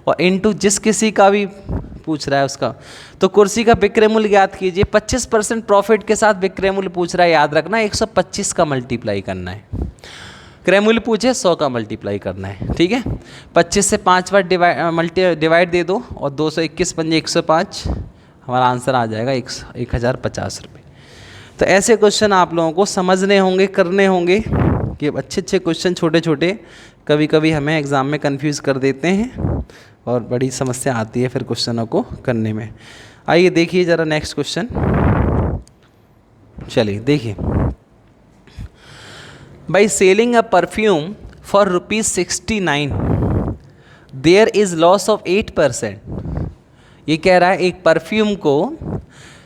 और इंटू जिस किसी का भी पूछ रहा है उसका। तो कुर्सी का विक्रय मूल्य ज्ञात कीजिए। 25% प्रॉफिट के साथ विक्रय मूल्य पूछ रहा है, याद रखना 125 का मल्टीप्लाई करना है। क्रय मूल्य पूछे 100 का मल्टीप्लाई करना है, ठीक है। 25 से 5 बार डिवाइड दे दो और 221 पंजे 105, हमारा आंसर आ जाएगा 1050 रुपये। तो ऐसे क्वेश्चन आप लोगों को समझने होंगे, करने होंगे कि अच्छे अच्छे क्वेश्चन छोटे छोटे कभी कभी हमें एग्ज़ाम में कंफ्यूज कर देते हैं और बड़ी समस्या आती है फिर क्वेश्चनों को करने में। आइए देखिए ज़रा नेक्स्ट क्वेश्चन, चलिए देखिए। By selling a perfume for ₹69 there is loss of 8%। ये कह रहा है एक परफ्यूम को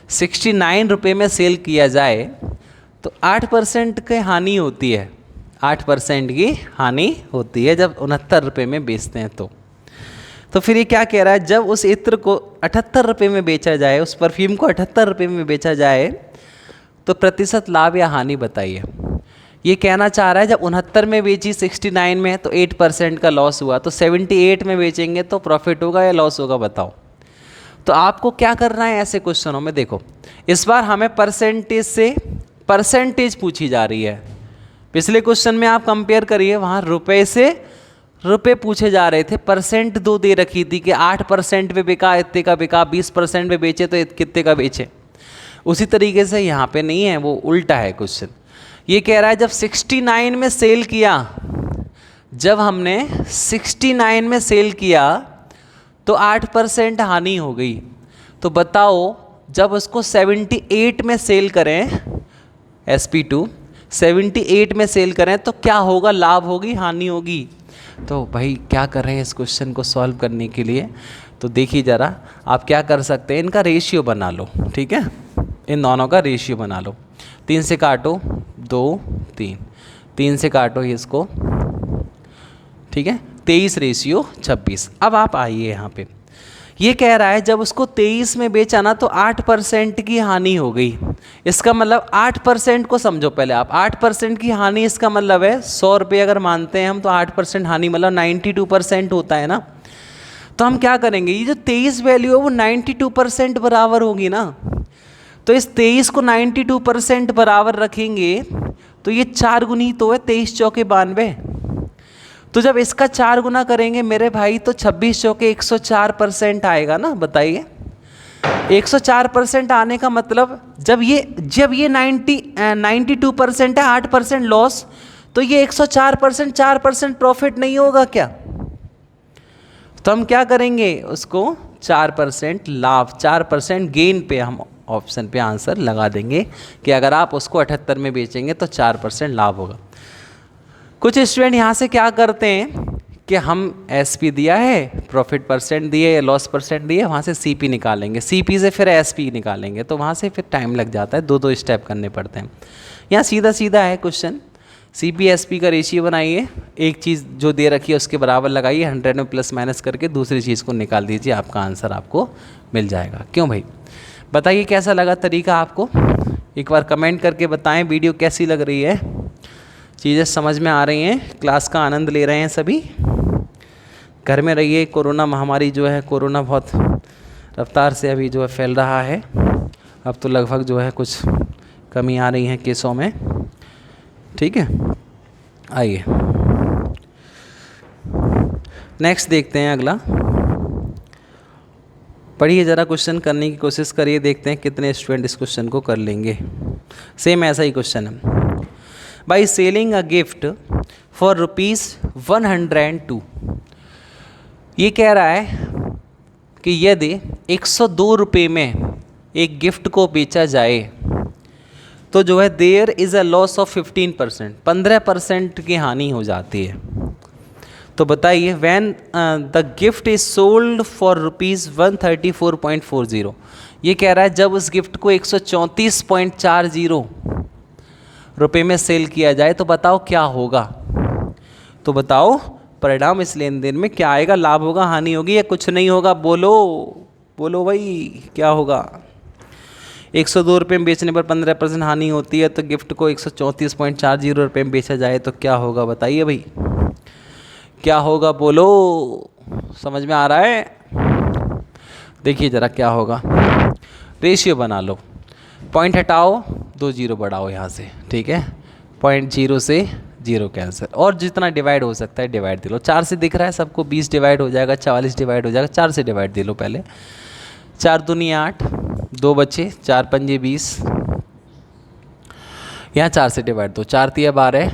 69 रुपये में सेल किया जाए तो 8% की हानि होती है, 8% की हानि होती है जब 69 रुपये में बेचते हैं। तो फिर ये क्या कह रहा है, जब उस इत्र को 78 रुपये में बेचा जाए, उस परफ्यूम को 78 रुपये में बेचा जाए तो प्रतिशत लाभ या हानि बताइए। ये कहना चाह रहा है जब 69 में बेची 69 में तो 8% का लॉस हुआ, तो 78 में बेचेंगे तो प्रॉफिट होगा या लॉस होगा बताओ। तो आपको क्या करना है ऐसे क्वेश्चनों में, देखो इस बार हमें परसेंटेज से परसेंटेज पूछी जा रही है। पिछले क्वेश्चन में आप कंपेयर करिए, वहाँ रुपए से रुपए पूछे जा रहे थे, परसेंट दो दे रखी थी कि 8% पे बिका इतने का बिका, 20% पे बेचे तो कितने का बेचे। उसी तरीके से यहाँ पे नहीं है, वो उल्टा है क्वेश्चन। ये कह रहा है जब 69 में सेल किया, जब हमने 69 में सेल किया तो 8% हानि हो गई। तो बताओ जब उसको 78 में सेल करें, SP2 78 में सेल करें तो क्या होगा, लाभ होगी हानि होगी। तो भाई क्या कर रहे हैं इस क्वेश्चन को सॉल्व करने के लिए, तो देखिए ज़रा आप क्या कर सकते हैं, इनका रेशियो बना लो, ठीक है, इन दोनों का रेशियो बना लो। 3 से काटो 2 3, 3 से काटो इसको, ठीक है, 23:26। अब आप आइए यहाँ पे, ये कह रहा है जब उसको 23 में बेचा ना तो 8% की हानि हो गई। इसका मतलब 8% को समझो पहले आप, 8% की हानि इसका मतलब है 100 रुपये अगर मानते हैं हम तो 8% हानि मतलब 92% होता है ना। तो हम क्या करेंगे, ये जो 23 वैल्यू है वो 92% बराबर होगी ना। तो इस 23 को 92% बराबर रखेंगे तो ये 4 गुनी तो है, 23 चौके 92। तो जब इसका 4 गुना करेंगे मेरे भाई तो 26 चौके 104% आएगा ना, बताइए। 104% आने का मतलब जब ये 92% है, 8% लॉस, तो ये 104% 4% प्रॉफिट नहीं होगा क्या। तो हम क्या करेंगे, उसको 4% लाभ, 4% गेन पे हम ऑप्शन पे आंसर लगा देंगे कि अगर आप उसको 78 में बेचेंगे तो 4% लाभ होगा। कुछ स्टूडेंट यहाँ से क्या करते हैं कि हम SP दिया है, प्रॉफिट परसेंट दिए, लॉस परसेंट दिए, वहाँ से CP निकालेंगे, CP से फिर SP निकालेंगे, तो वहाँ से फिर टाइम लग जाता है, 2 स्टेप करने पड़ते हैं। यहाँ सीधा सीधा है क्वेश्चन, CP SP का रेशियो बनाइए, एक चीज़ जो दे रखी है उसके बराबर लगाइए, 100 में प्लस माइनस करके दूसरी चीज़ को निकाल दीजिए, आपका आंसर आपको मिल जाएगा। क्यों भाई, बताइए कैसा लगा तरीका आपको, एक बार कमेंट करके बताएं वीडियो कैसी लग रही है, चीज़ें समझ में आ रही हैं, क्लास का आनंद ले रहे हैं सभी। घर में रहिए, कोरोना महामारी जो है, कोरोना बहुत रफ्तार से अभी जो है फैल रहा है, अब तो लगभग जो है कुछ कमी आ रही है केसों में, ठीक है। आइए नेक्स्ट देखते हैं, अगला पढ़िए ज़रा, क्वेश्चन करने की कोशिश करिए, देखते हैं कितने स्टूडेंट इस क्वेश्चन को कर लेंगे। सेम ऐसा ही क्वेश्चन है। By selling a gift for ₹102, ये कह रहा है कि यदि 102 रुपये में एक गिफ्ट को बेचा जाए तो जो है there is a loss of 15%, 15% की हानि हो जाती है। तो बताइए when the gift is sold for ₹134.40, ये कह रहा है जब उस गिफ्ट को 134.40 रुपये में सेल किया जाए तो बताओ क्या होगा। तो बताओ परिणाम इस लेन देन में क्या आएगा, लाभ होगा, हानि होगी या कुछ नहीं होगा? बोलो बोलो भाई, क्या होगा? 102 रुपये में बेचने पर 15% हानि होती है, तो गिफ्ट को 134.40 रुपये में बेचा जाए तो क्या होगा? बताइए भाई, क्या होगा? बोलो, समझ में आ रहा है? देखिए ज़रा क्या होगा। रेशियो बना लो, पॉइंट हटाओ, 2 जीरो बढ़ाओ यहाँ से, ठीक है? 0.0 से 0 कैंसिल, और जितना डिवाइड हो सकता है डिवाइड दे लो। 4 से दिख रहा है सबको, 20 डिवाइड हो जाएगा, 44 डिवाइड हो जाएगा, 4 से डिवाइड दे लो पहले। 4 दूनी 8, 2 बचे, 4 पंजे 20, यहाँ 4 से डिवाइड दो, 4 तिया 12,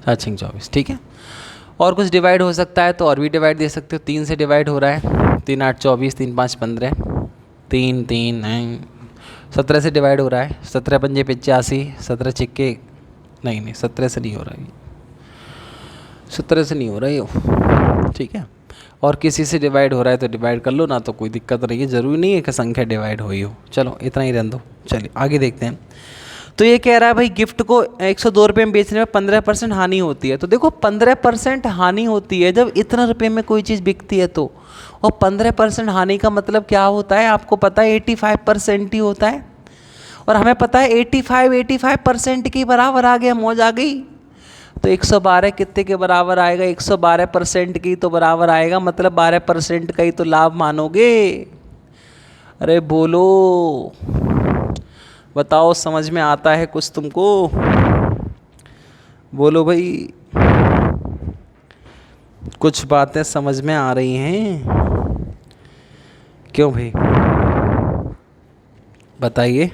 4 छिंग 24, ठीक है? और कुछ डिवाइड हो सकता है तो और भी डिवाइड दे सकते हो। 3 से डिवाइड हो रहा है, 3 8 24, 3 5 15, 3 3 9, 17 से डिवाइड हो रहा है, 17 पंजे 85, 17 छिक्के नहीं 17 से नहीं हो रहा है, 17 से नहीं हो रहा है ये, ठीक है? और किसी से डिवाइड हो रहा है तो डिवाइड कर लो ना, तो कोई दिक्कत नहीं है, ज़रूरी नहीं है कि संख्या डिवाइड हुई हो। चलो इतना ही रहने दो, चलिए आगे देखते हैं। तो ये कह रहा है भाई गिफ्ट को 102 रुपये में बेचने में 15% हानि होती है। तो देखो 15% हानि होती है जब इतना रुपये में कोई चीज़ बिकती है तो, और 15% हानि का मतलब क्या होता है? आपको पता है 85% ही होता है, और हमें पता है 85% के बराबर आ गया, मौज आ गई। तो 112 कितने के बराबर आएगा? 112% की तो बराबर आएगा, मतलब 12% का ही तो लाभ मानोगे। अरे बोलो, बताओ, समझ में आता है कुछ तुमको? बोलो भाई, कुछ बातें समझ में आ रही हैं? क्यों भाई, बताइए,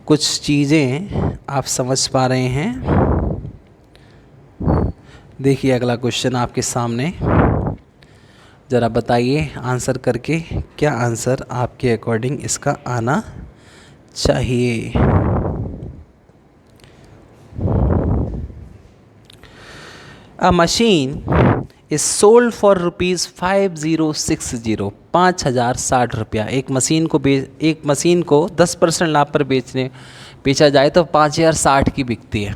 कुछ चीज़ें आप समझ पा रहे हैं? देखिए अगला क्वेश्चन आपके सामने, ज़रा बताइए आंसर करके, क्या आंसर आपके अकॉर्डिंग इसका आना चाहिए? अ मशीन इज सोल्ड फॉर ₹5060, 5060 रुपया। एक मशीन को 10% लाभ पर बेचा जाए तो 5060 की बिकती है।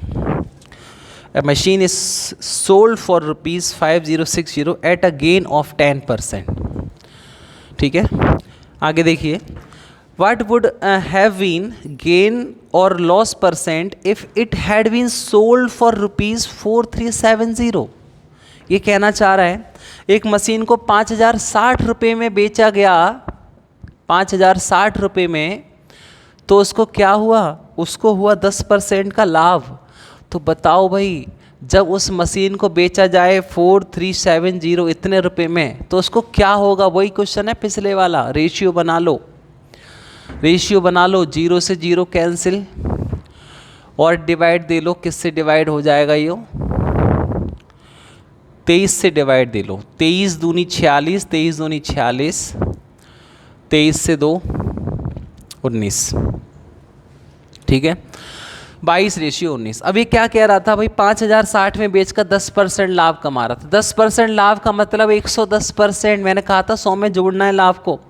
A machine is sold for ₹5060 at a gain of 10%, ठीक है? आगे देखिए, what would have been gain or loss percent if it had been sold for ₹4370? ये कहना चाह रहा है एक मशीन को 5060 रुपये में बेचा गया, 5060 रुपये में, तो उसको क्या हुआ? उसको हुआ 10% का लाभ। तो बताओ भाई, जब उस मशीन को बेचा जाए 4370 इतने रुपए में, तो उसको क्या होगा? वही क्वेश्चन है पिछले वाला। रेशियो बना लो, रेशियो बना लो, 0 से 0 कैंसिल, और डिवाइड दे लो। किससे डिवाइड हो जाएगा ये? 23 से डिवाइड दे लो। 23 दूनी 46, 23 दूनी 46, 23 से 2 19, ठीक है? 22 रेशियो 19। अब ये क्या कह रहा था भाई? 5060 में बेचकर 10% लाभ कमा रहा था। 10% लाभ का मतलब 110%। मैंने कहा था 100 में जोड़ना है लाभ को,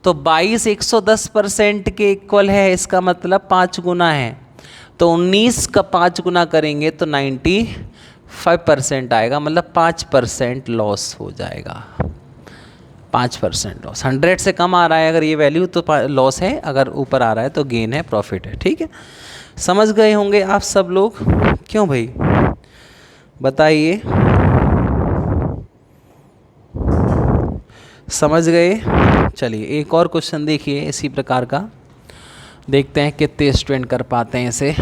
तो 22 110% के इक्वल है, इसका मतलब 5 गुना है। तो 19 का 5 गुना करेंगे तो 95% आएगा, मतलब 5% लॉस हो जाएगा। 5% लॉस। 100 से कम आ रहा है अगर ये वैल्यू तो लॉस है, अगर ऊपर आ रहा है तो गेन है, प्रॉफिट है, ठीक है? समझ गए होंगे आप सब लोग? क्यों भाई, बताइए, समझ गए? चलिए एक और क्वेश्चन देखिए इसी प्रकार का, देखते हैं कितने स्टूडेंट कर पाते हैं इसे।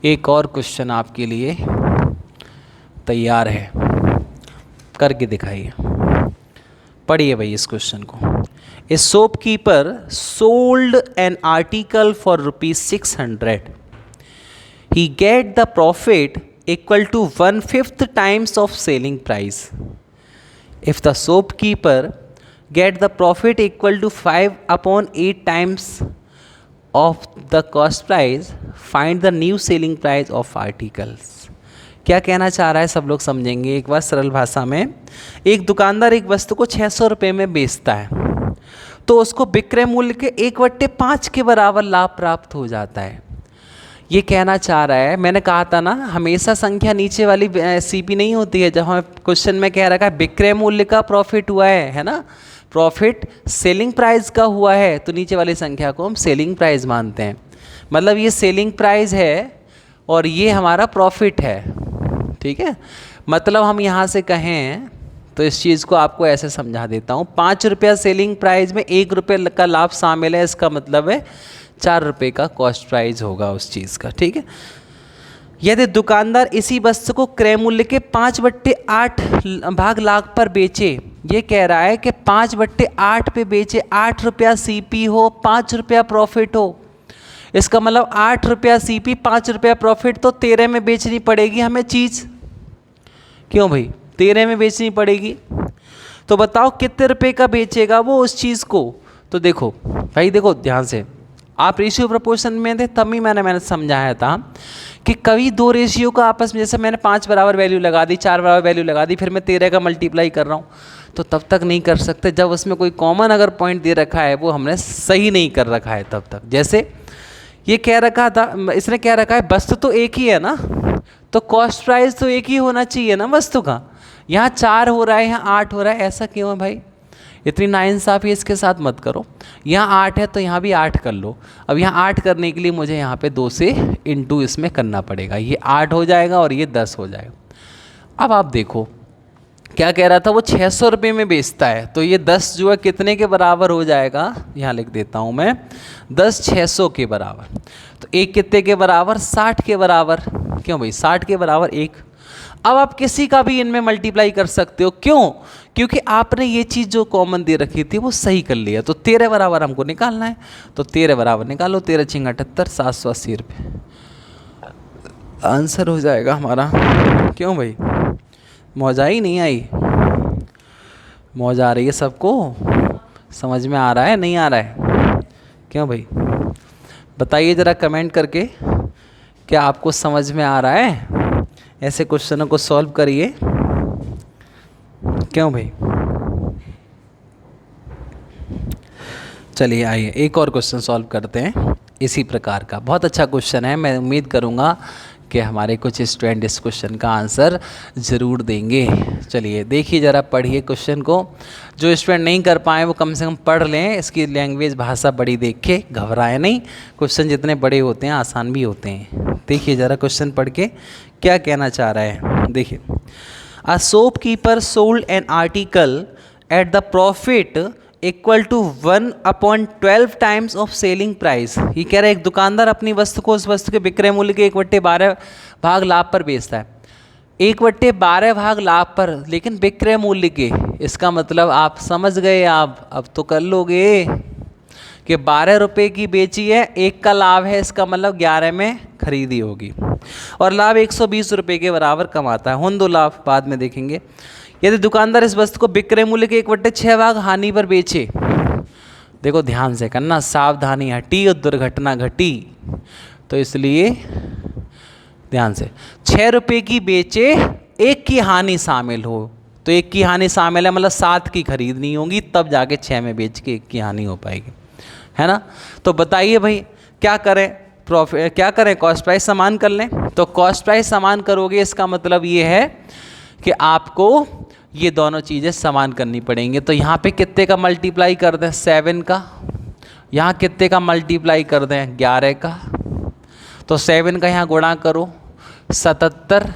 एक और क्वेश्चन आपके लिए तैयार है, करके दिखाइए। पढ़िए भाई इस क्वेश्चन को। A shopkeeper sold an article for ₹600. He get the profit equal to 1/5 times of selling price. If the shopkeeper get the profit equal to 5/8 times of the cost price, find the new selling price of articles. क्या कहना चाह रहा है सब लोग समझेंगे एक बार सरल भाषा में। एक दुकानदार एक वस्तु को 600 रुपये में बेचता है, तो उसको विक्रय मूल्य के 1/5 के बराबर लाभ प्राप्त हो जाता है। ये कहना चाह रहा है, मैंने कहा था ना हमेशा संख्या नीचे वाली सीपी नहीं होती है। जब हमें क्वेश्चन में कह रखा है विक्रय मूल्य का प्रॉफिट हुआ है ना, प्रॉफिट सेलिंग प्राइस का हुआ है, तो नीचे वाली संख्या को हम सेलिंग प्राइस मानते हैं। मतलब ये सेलिंग प्राइस है और ये हमारा प्रॉफिट है, ठीक है। मतलब हम यहाँ से कहें तो इस चीज़ को आपको ऐसे समझा देता हूँ, 5 रुपया सेलिंग प्राइस में 1 रुपये का लाभ शामिल है, इसका मतलब है 4 रुपये का कॉस्ट प्राइस होगा उस चीज़ का, ठीक है। यदि दुकानदार इसी वस्तु को क्रय मूल्य के 5/8 भाग लाख पर बेचे, ये कह रहा है कि 5/8 पे बेचे, 8 रुपया सीपी हो, 5 रुपया प्रॉफिट हो, इसका मतलब 8 रुपया सीपी 5 रुपया प्रॉफिट, तो 13 में बेचनी पड़ेगी हमें चीज़। क्यों भाई 13 में बेचनी पड़ेगी? तो बताओ कितने रुपए का बेचेगा वो उस चीज़ को। तो देखो भाई, देखो ध्यान से, आप रेशियो प्रोपोर्शन में थे तभी मैंने समझाया था कि कभी दो रेशियो का आपस में, जैसे मैंने 5 बराबर वैल्यू लगा दी, 4 बराबर वैल्यू लगा दी, फिर मैं 13 का मल्टीप्लाई कर रहा हूँ, तो तब तक नहीं कर सकते जब उसमें कोई कॉमन अगर पॉइंट दे रखा है वो हमने सही नहीं कर रखा है तब तक। जैसे ये कह रखा था, इसने कह रखा है वस्तु तो एक ही है ना, तो कॉस्ट प्राइस तो एक ही होना चाहिए ना वस्तु का। यहाँ 4 हो रहा है, यहाँ 8 हो रहा है, ऐसा क्यों है भाई? इतनी नाइंसाफ़ी इसके साथ मत करो। यहाँ 8 है तो यहाँ भी 8 कर लो। अब यहाँ 8 करने के लिए मुझे यहाँ पे 2 से इंटू इसमें करना पड़ेगा, ये 8 हो जाएगा और ये 10 हो जाएगा। अब आप देखो क्या कह रहा था, वो 600 रुपये में बेचता है, तो ये 10 जो है कितने के बराबर हो जाएगा, यहाँ लिख देता हूँ मैं, 10 600 के बराबर। तो एक कितने के बराबर? 60 के बराबर। क्यों भाई 60 के बराबर 1। अब आप किसी का भी इनमें मल्टीप्लाई कर सकते हो, क्यों? क्योंकि आपने ये चीज़ जो कॉमन दे रखी थी वो सही कर लिया। तो 13 बराबर हमको निकालना है, तो 13 बराबर निकालो, 13 छिंग 78, 780 रुपये आंसर हो जाएगा हमारा। क्यों भाई मौजा ही नहीं आई? मौज आ रही है सबको? समझ में आ रहा है नहीं आ रहा है? क्यों भाई बताइए ज़रा कमेंट करके, क्या आपको समझ में आ रहा है? ऐसे क्वेश्चनों को सॉल्व करिए। क्यों भाई? चलिए आइए एक और क्वेश्चन सॉल्व करते हैं इसी प्रकार का। बहुत अच्छा क्वेश्चन है, मैं उम्मीद करूँगा कि हमारे कुछ स्टूडेंट इस क्वेश्चन का आंसर ज़रूर देंगे। चलिए देखिए ज़रा, पढ़िए क्वेश्चन को। जो स्टूडेंट नहीं कर पाए वो कम से कम पढ़ लें, इसकी लैंग्वेज भाषा बड़ी देख के घबराए नहीं। क्वेश्चन जितने बड़े होते हैं आसान भी होते हैं। देखिए ज़रा क्वेश्चन पढ़ के क्या कहना चाह रहा है। देखिए, a shopkeeper sold an article at the profit equal to 1/12 times of selling price. ये कह रहा है एक दुकानदार अपनी वस्तु को उस वस्तु के विक्रय मूल्य के 1/12 भाग लाभ पर बेचता है, 1/12 भाग लाभ पर, लेकिन विक्रय मूल्य के। इसका मतलब आप समझ गए, आप अब तो कर लोगे कि 12 रुपये की बेची है, 1 का लाभ है, इसका मतलब 11 में खरीदी होगी, और लाभ 120 रुपये के बराबर कमाता है। होन दो लाभ, बाद में देखेंगे। यदि दुकानदार इस वस्तु को विक्रय मूल्य के 1/6 भाग हानि पर बेचे, देखो ध्यान से करना, सावधानी हटी और दुर्घटना घटी, तो इसलिए ध्यान से, 6 रुपये की बेचे, 1 की हानि शामिल हो, तो 1 की हानि शामिल है मतलब 7 की खरीदनी होगी, तब जाके 6 में बेच के 1 की हानि हो पाएगी, है ना। तो बताइए भाई क्या करें, प्रॉफिट क्या करें, कॉस्ट प्राइस समान कर लें। तो कॉस्ट प्राइस समान करोगे, इसका मतलब ये है कि आपको ये दोनों चीज़ें समान करनी पड़ेंगी। तो यहाँ पे कितने का मल्टीप्लाई कर दें? 7 का। यहाँ कितने का मल्टीप्लाई कर दें? 11 का। तो 7 का यहाँ गुणा करो 77,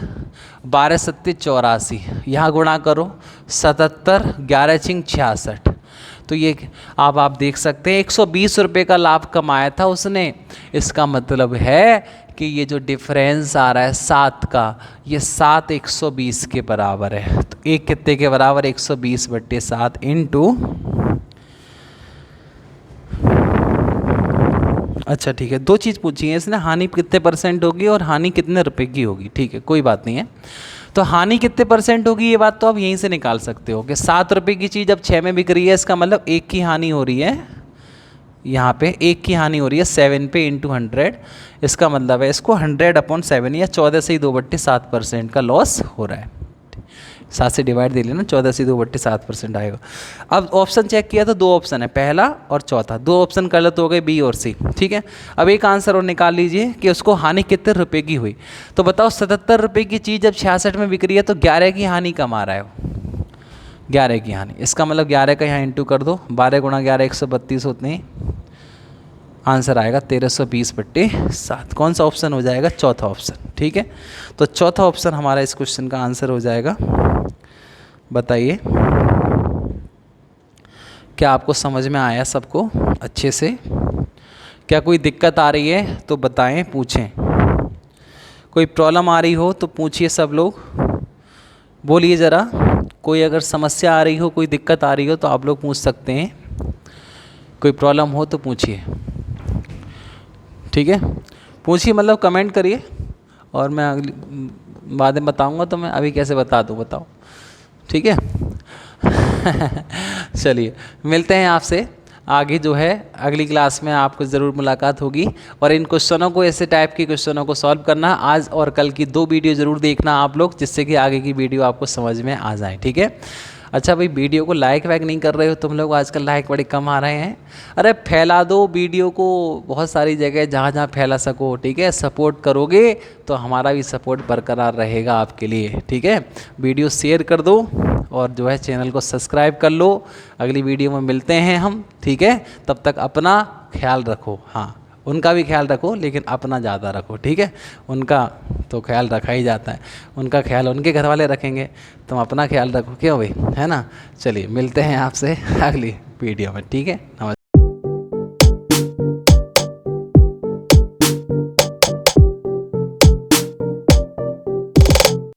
12 सत्ते 84, यहाँ गुणा करो 77, 11 छिंग 66। तो ये आप देख सकते हैं 120 रुपये का लाभ कमाया था उसने। इसका मतलब है कि ये जो डिफरेंस आ रहा है 7 का, ये 7 120 के बराबर है। तो एक कितने के बराबर? 120/7 इंटू, अच्छा ठीक है, 2 चीज़ पूछी है इसने, हानि कितने % होगी और हानि कितने रुपए की होगी। ठीक है कोई बात नहीं है। तो हानि कितने % होगी ये बात तो आप यहीं से निकाल सकते हो कि 7 रुपये की चीज़ अब 6 में बिक रही है, इसका मतलब 1 की हानि हो रही है, यहाँ पे 1 की हानि हो रही है 7 पे इंटू 100। इसका मतलब है इसको 100/7 या 14 से ही 2/7% का लॉस हो रहा है। 7 से डिवाइड दे लेना, 14/2/7% आएगा। अब ऑप्शन चेक किया तो 2 ऑप्शन है, पहला और चौथा, 2 ऑप्शन गलत हो गए, बी और सी, ठीक है। अब एक आंसर और निकाल लीजिए कि उसको हानि कितने रुपए की हुई। तो बताओ 77 रुपये की चीज़ जब 66 में बिक रही है तो 11 की हानि कमा रहा है वो, 11 की हानि। इसका मतलब 11 का यहाँ इंटू कर दो, 12 गुणा 11 132 होते हैं, आंसर आएगा 1320/7। कौन सा ऑप्शन हो जाएगा? चौथा ऑप्शन, ठीक है। तो चौथा ऑप्शन हमारा इस क्वेश्चन का आंसर हो जाएगा। बताइए क्या आपको समझ में आया सबको अच्छे से? क्या कोई दिक्कत आ रही है तो बताएं, पूछें। कोई प्रॉब्लम आ रही हो तो पूछिए, सब लोग बोलिए ज़रा। कोई अगर समस्या आ रही हो, कोई दिक्कत आ रही हो तो आप लोग पूछ सकते हैं। कोई प्रॉब्लम हो तो पूछिए, ठीक है। पूछिए मतलब कमेंट करिए, और मैं अगली बाद में बताऊंगा, तो मैं अभी कैसे बता दूं, बताओ, ठीक है। चलिए मिलते हैं आपसे आगे, जो है अगली क्लास में आपको ज़रूर मुलाकात होगी। और इन क्वेश्चनों को, ऐसे टाइप के क्वेश्चनों को सॉल्व करना, आज और कल की 2 वीडियो ज़रूर देखना आप लोग, जिससे कि आगे की वीडियो आपको समझ में आ जाए, ठीक है। अच्छा भाई, वीडियो को लाइक वाइक नहीं कर रहे हो तुम लोग, आजकल लाइक बड़े कम आ रहे हैं। अरे फैला दो वीडियो को बहुत सारी जगह, जहाँ जहाँ फैला सको, ठीक है। सपोर्ट करोगे तो हमारा भी सपोर्ट बरकरार रहेगा आपके लिए, ठीक है। वीडियो शेयर कर दो और जो है चैनल को सब्सक्राइब कर लो। अगली वीडियो में मिलते हैं हम, ठीक है। तब तक अपना ख्याल रखो, हाँ उनका भी ख्याल रखो, लेकिन अपना ज़्यादा रखो, ठीक है। उनका तो ख्याल रखा ही जाता है, उनका ख्याल उनके घर वाले रखेंगे, तुम अपना ख्याल रखो, क्यों भाई, है ना। चलिए मिलते हैं आपसे अगली वीडियो में, ठीक है। नमस्कार।